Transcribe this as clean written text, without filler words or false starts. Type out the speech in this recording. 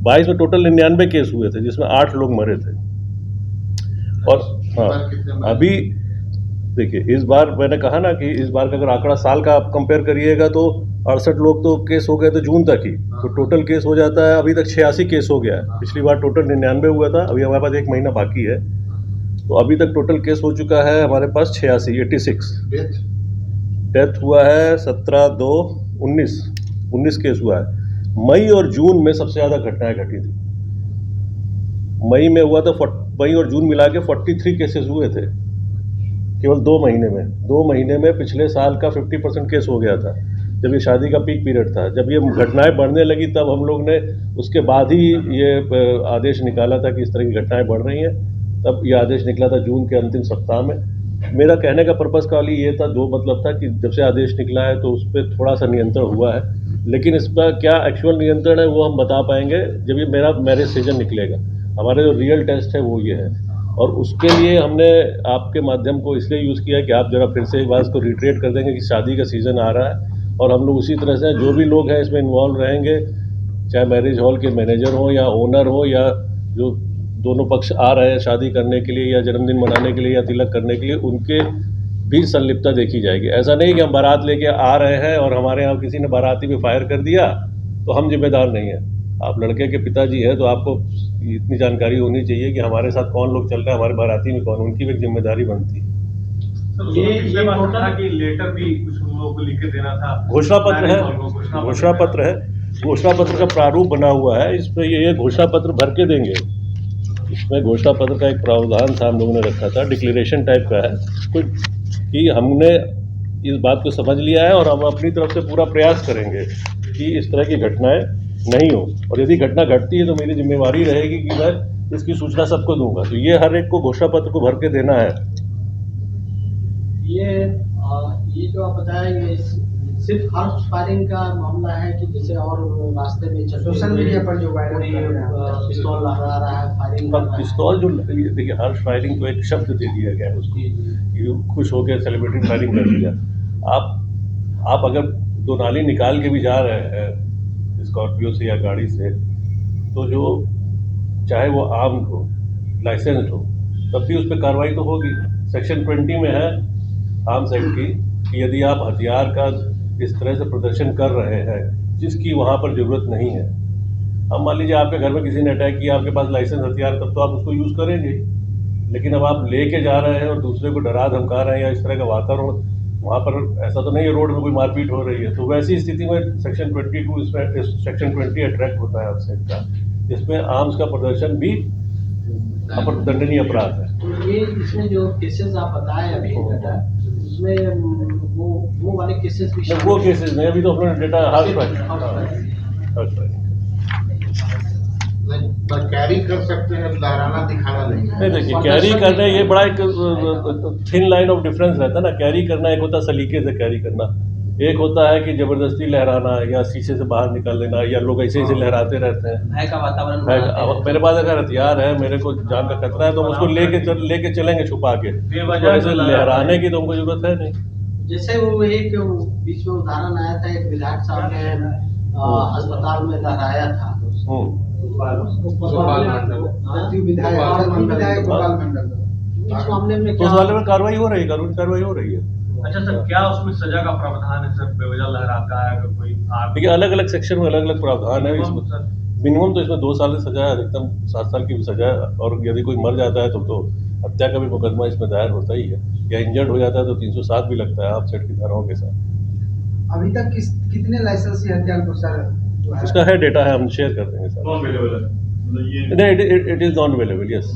22 में total 99 case हुए थे जिसमें 8 लोग मरे थे। और हाँ, अभी देखिए इस बार मैंने कहा ना कि इस बार का अगर आंकड़ा साल का आप कंपेयर करिएगा तो 68 लोग तो केस हो गए थे जून तक ही, तो टोटल केस हो जाता है अभी तक 86 केस हो गया है। पिछली बार टोटल 99 हुआ था, अभी हमारे पास 1 महीना बाकी है, तो अभी तक टोटल केस हो चुका है हमारे पास 86। डेथ हुआ है 19 केस हुआ है। मई और जून में सबसे ज़्यादा घटनाएं घटी थी। मई में हुआ था मई और जून मिला के 43 केसेस हुए थे केवल 2 महीने में। 2 महीने में पिछले साल का 50% केस हो गया था जब ये शादी का पीक पीरियड था। जब ये घटनाएं बढ़ने लगी तब हम लोग ने उसके बाद ही ये आदेश निकाला था कि इस तरह की घटनाएं बढ़ रही हैं। तब ये आदेश निकला था जून के अंतिम सप्ताह में। मेरा कहने का पर्पज़ खाली ये था, 2 मतलब था कि जब से आदेश निकला है तो उस पर थोड़ा सा नियंत्रण हुआ है, लेकिन इस पर क्या एक्चुअल नियंत्रण है वो हम बता पाएंगे जब ये मेरा मैरिज सीजन निकलेगा। हमारे जो रियल टेस्ट है वो ये है, और उसके लिए हमने आपके माध्यम को इसलिए यूज़ किया कि आप जरा फिर से एक बार इसको रिट्रेट कर देंगे कि शादी का सीज़न आ रहा है और हम लोग उसी तरह से जो भी लोग हैं इसमें इन्वॉल्व रहेंगे, चाहे मैरिज हॉल के मैनेजर हो या ओनर हो या जो दोनों पक्ष आ रहे हैं शादी करने के लिए या जन्मदिन मनाने के लिए या तिलक करने के लिए, उनके भी संलिप्तता देखी जाएगी। ऐसा नहीं कि हम बारात लेके आ रहे हैं और हमारे यहाँ किसी ने बाराती में फायर कर दिया तो हम जिम्मेदार नहीं हैं। आप लड़के के पिताजी हैं तो आपको इतनी जानकारी होनी चाहिए कि हमारे साथ कौन लोग चल रहे हैं, हमारे बाराती में कौन, उनकी भी एक जिम्मेदारी बनती है। ये बात था कि लेटर भी कुछ लोगों को लिख के देना था। घोषणा पत्र है, घोषणा पत्र है, घोषणा पत्र का प्रारूप बना हुआ है, इस पर ये घोषणा पत्र भर के देंगे। इसमें घोषणा पत्र का एक प्रावधान था, हम लोगों ने रखा था, डिक्लेरेशन टाइप का है कि हमने इस बात को समझ लिया है और हम अपनी तरफ से पूरा प्रयास करेंगे कि इस तरह की घटनाएं नहीं हो, और यदि घटना घटती है तो मेरी जिम्मेवारी रहेगी कि मैं इसकी सूचना सबको दूंगा। तो ये हर एक को घोषणा पत्र को भर के देना है। ये जो आप बताया ये सिर्फ हॉर्स फायरिंग का मामला है कि जैसे और रास्ते में सोशल मीडिया पर जो वायरल पिस्तौल लहरा रहा है, फायरिंग कर रहा है। पिस्तौल जो देखिए हॉर्स फायरिंग को एक शब्द दे दिया गया है उसको कि खुश होकर सेलिब्रेटिंग फायरिंग कर दिया। आप अगर 2 नाली निकाल के भी जा रहे हैं स्कॉर्पियो से या गाड़ी से, तो जो चाहे वो आर्म्ड हो, लाइसेंस्ड हो, तब भी उस पर कार्रवाई तो होगी। सेक्शन 20 में है आर्म्स एक्ट की कि यदि आप हथियार का इस तरह से प्रदर्शन कर रहे हैं जिसकी वहाँ पर ज़रूरत नहीं है, अब मान लीजिए आपके घर में किसी ने अटैक किया, आपके पास लाइसेंस हथियार, तब तो आप उसको यूज़ करेंगे। लेकिन अब आप लेके जा रहे हैं और दूसरे को डरा धमका रहे हैं या इस तरह का वातावरण, वहाँ पर ऐसा तो नहीं है रोड में कोई मारपीट हो रही है, तो वैसी स्थिति में सेक्शन 22 इसमें सेक्शन 20 अट्रैक्ट होता है आर्म्स एक्ट का। इसमें आर्म्स का प्रदर्शन भी दंडनीय अपराध है। तो ये इसमें जो केसेस आप बताए अभी उसमें वो वाले केसेस भी वो केसेस नहीं, अभी तो अपना डेटा हॉर्स कैरी कर सकते हैं, लहराना दिखाना नहीं। देखिए कैरी करना ये बड़ा एक थिन लाइन ऑफ डिफरेंस रहता है ना। कैरी करना एक होता है सलीके से कैरी करना, एक होता है कि जबरदस्ती लहराना या शीशे से बाहर निकाल लेना, या लोग ऐसे ऐसे लहराते रहते हैं। भय का वातावरण। मेरे पास अगर हथियार है, मेरे को जान का खतरा है, तो हम उसको लेके चलेंगे छुपा के। ऐसे लहराने की तो हमको जरूरत है नहीं। जैसे वो एक बीच में उदाहरण आया था, एक विधायक साहब ने अस्पताल में लहराया था, इस मामले में उस वाले में कार्रवाई हो रही है, कानूनी कार्रवाई हो रही है। अच्छा सर, क्या उसमें सजा का प्रावधान है सर? बेवजह लहराता है अगर कोई? देखिए अलग अलग सेक्शन में अलग अलग प्रावधान है। इसमें मिनिमम तो इसमें 2 साल की सजा है, अधिकतम 7 साल की भी सजा है, और यदि कोई मर जाता है तो हत्या का भी मुकदमा इसमें दायर होता ही है, या इंजर्ड हो जाता है तो 307 भी लगता है आर्म्स एक्ट की धाराओं के साथ। अभी तक कितने लाइसेंसी हथियार को सर उसका है डेटा है, हम शेयर कर देंगे सर। नॉन अवेलेबल है नहीं, it is non available, yes.